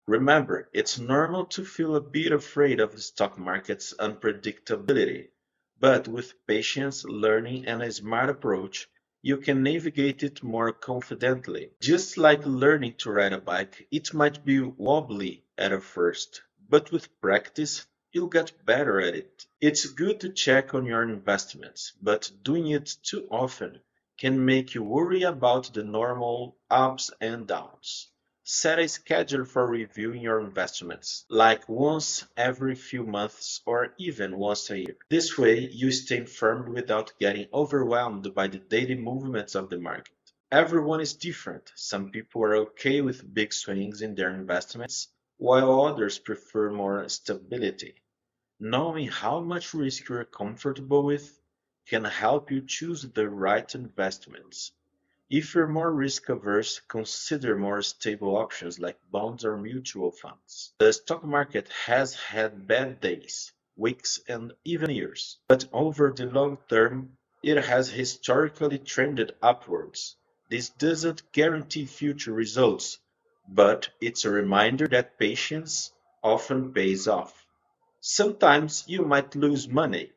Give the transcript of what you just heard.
Remember, it's normal to feel a bit afraid of the stock market's unpredictability, but with patience, learning, and a smart approach, you can navigate it more confidently. Just like learning to ride a bike, it might be wobbly at first, but with practice, you'll get better at it. It's good to check on your investments, but doing it too often can make you worry about the normal ups and downs. Set a schedule for reviewing your investments, like once every few months or even once a year. This way, you stay informed without getting overwhelmed by the daily movements of the market. Everyone is different. Some people are okay with big swings in their investments, while others prefer more stability. Knowing how much risk you're comfortable with can help you choose the right investments. If you're more risk averse, consider more stable options like bonds or mutual funds. The stock market has had bad days, weeks, and even years, but over the long term, it has historically trended upwards. This doesn't guarantee future results, but it's a reminder that patience often pays off. Sometimes you might lose money,